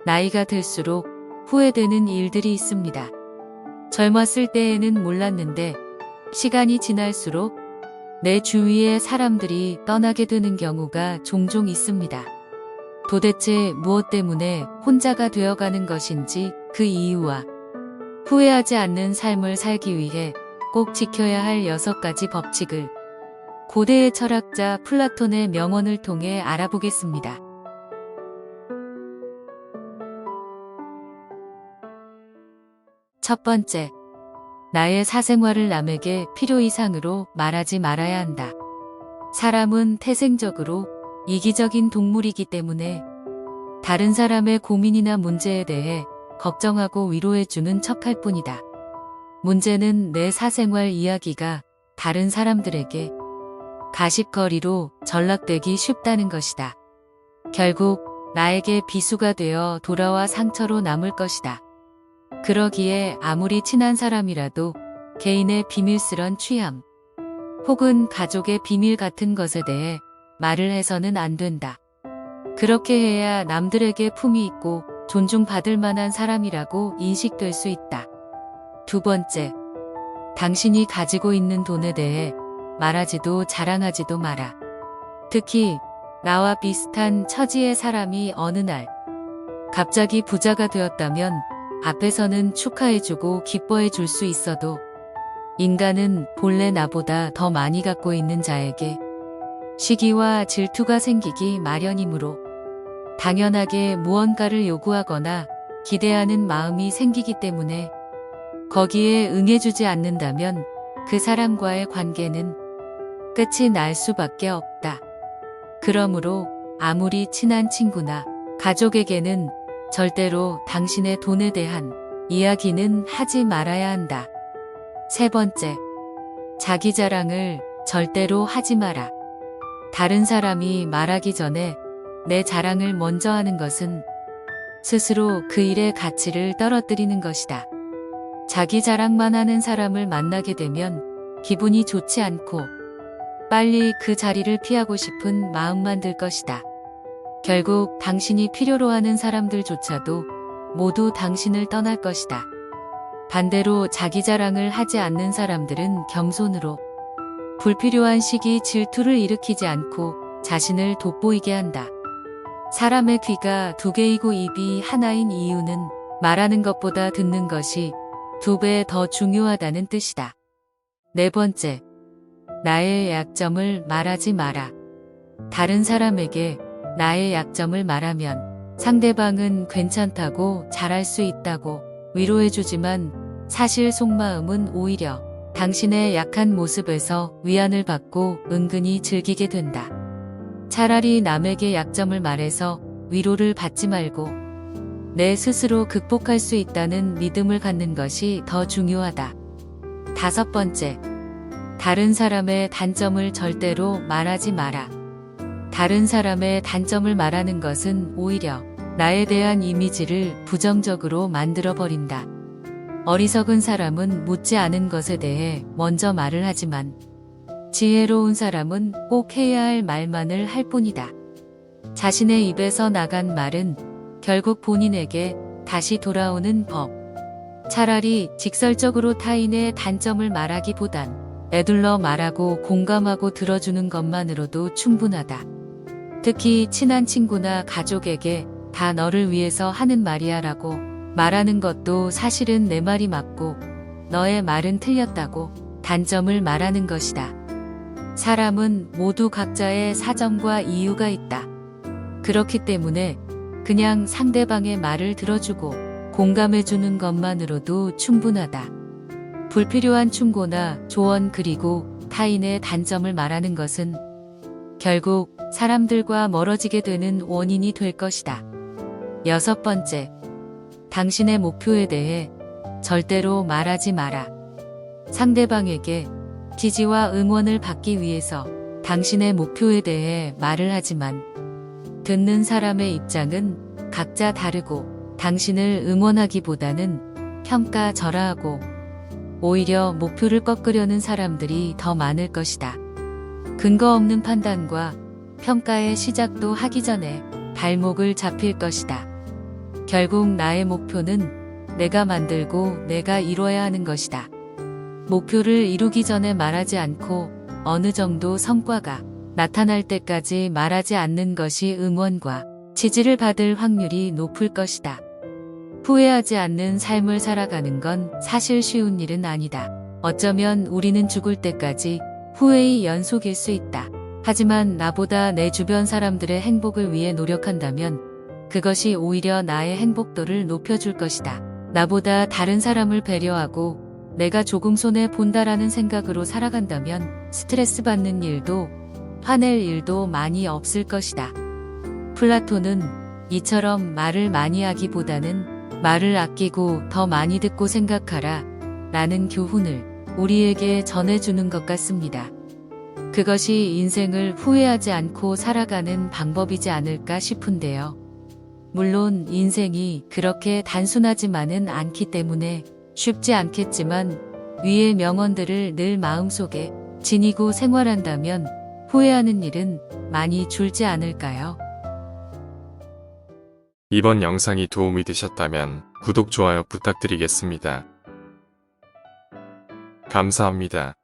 나이가 들수록 후회되는 일들이 있습니다. 젊었을 때에는 몰랐는데 시간이 지날수록 내 주위의 사람들이 떠나게 되는 경우가 종종 있습니다. 도대체 무엇 때문에 혼자가 되어가는 것인지 그 이유와 후회하지 않는 삶을 살기 위해 꼭 지켜야 할 6가지 법칙을 고대의 철학자 플라톤의 명언을 통해 알아보겠습니다. 첫 번째, 나의 사생활을 남에게 필요 이상으로 말하지 말아야 한다. 사람은 태생적으로 이기적인 동물이기 때문에 다른 사람의 고민이나 문제에 대해 걱정하고 위로해주는 척할 뿐이다. 문제는 내 사생활 이야기가 다른 사람들에게 가십거리로 전락되기 쉽다는 것이다. 결국 나에게 비수가 되어 돌아와 상처로 남을 것이다. 그러기에 아무리 친한 사람이라도 개인의 비밀스런 취향 혹은 가족의 비밀 같은 것에 대해 말을 해서는 안 된다. 그렇게 해야 남들에게 품위 있고 존중받을 만한 사람이라고 인식될 수 있다. 두 번째, 당신이 가지고 있는 돈에 대해 말하지도 자랑하지도 마라. 특히 나와 비슷한 처지의 사람이 어느 날 갑자기 부자가 되었다면 앞에서는 축하해주고 기뻐해줄 수 있어도 인간은 본래 나보다 더 많이 갖고 있는 자에게 시기와 질투가 생기기 마련이므로 당연하게 무언가를 요구하거나 기대하는 마음이 생기기 때문에 거기에 응해주지 않는다면 그 사람과의 관계는 끝이 날 수밖에 없다. 그러므로 아무리 친한 친구나 가족에게는 절대로 당신의 돈에 대한 이야기는 하지 말아야 한다. 세 번째, 자기 자랑을 절대로 하지 마라. 다른 사람이 말하기 전에 내 자랑을 먼저 하는 것은 스스로 그 일의 가치를 떨어뜨리는 것이다. 자기 자랑만 하는 사람을 만나게 되면 기분이 좋지 않고 빨리 그 자리를 피하고 싶은 마음만 들 것이다. 결국 당신이 필요로 하는 사람들조차도 모두 당신을 떠날 것이다. 반대로 자기 자랑을 하지 않는 사람들은 겸손으로 불필요한 시기 질투를 일으키지 않고 자신을 돋보이게 한다. 사람의 귀가 2개이고 입이 하나인 이유는 말하는 것보다 듣는 것이 2배 더 중요하다는 뜻이다. 네 번째, 나의 약점을 말하지 마라. 다른 사람에게 나의 약점을 말하면 상대방은 괜찮다고 잘할 수 있다고 위로해주지만 사실 속마음은 오히려 당신의 약한 모습에서 위안을 받고 은근히 즐기게 된다. 차라리 남에게 약점을 말해서 위로를 받지 말고 내 스스로 극복할 수 있다는 믿음을 갖는 것이 더 중요하다. 다섯 번째, 다른 사람의 단점을 절대로 말하지 마라. 다른 사람의 단점을 말하는 것은 오히려 나에 대한 이미지를 부정적으로 만들어버린다. 어리석은 사람은 묻지 않은 것에 대해 먼저 말을 하지만 지혜로운 사람은 꼭 해야 할 말만을 할 뿐이다. 자신의 입에서 나간 말은 결국 본인에게 다시 돌아오는 법. 차라리 직설적으로 타인의 단점을 말하기보단 에둘러 말하고 공감하고 들어주는 것만으로도 충분하다. 특히 친한 친구나 가족에게 다 너를 위해서 하는 말이야 라고 말하는 것도 사실은 내 말이 맞고 너의 말은 틀렸다고 단점을 말하는 것이다. 사람은 모두 각자의 사정과 이유가 있다. 그렇기 때문에 그냥 상대방의 말을 들어주고 공감해주는 것만으로도 충분하다. 불필요한 충고나 조언 그리고 타인의 단점을 말하는 것은 결국 사람들과 멀어지게 되는 원인이 될 것이다. 여섯 번째, 당신의 목표에 대해 절대로 말하지 마라. 상대방에게 지지와 응원을 받기 위해서 당신의 목표에 대해 말을 하지만 듣는 사람의 입장은 각자 다르고 당신을 응원하기보다는 평가절하하고 오히려 목표를 꺾으려는 사람들이 더 많을 것이다. 근거 없는 판단과 평가의 시작도 하기 전에 발목을 잡힐 것이다. 결국 나의 목표는 내가 만들고 내가 이뤄야 하는 것이다. 목표를 이루기 전에 말하지 않고 어느 정도 성과가 나타날 때까지 말하지 않는 것이 응원과 지지를 받을 확률이 높을 것이다. 후회하지 않는 삶을 살아가는 건 사실 쉬운 일은 아니다. 어쩌면 우리는 죽을 때까지 후회의 연속일 수 있다. 하지만 나보다 내 주변 사람들의 행복을 위해 노력한다면 그것이 오히려 나의 행복도를 높여줄 것이다. 나보다 다른 사람을 배려하고 내가 조금 손해 본다라는 생각으로 살아간다면 스트레스 받는 일도 화낼 일도 많이 없을 것이다. 플라톤은 이처럼 말을 많이 하기보다는 말을 아끼고 더 많이 듣고 생각하라 라는 교훈을 우리에게 전해주는 것 같습니다. 그것이 인생을 후회하지 않고 살아가는 방법이지 않을까 싶은데요. 물론 인생이 그렇게 단순하지만은 않기 때문에 쉽지 않겠지만 위의 명언들을 늘 마음속에 지니고 생활한다면 후회하는 일은 많이 줄지 않을까요? 이번 영상이 도움이 되셨다면 구독, 좋아요 부탁드리겠습니다. 감사합니다.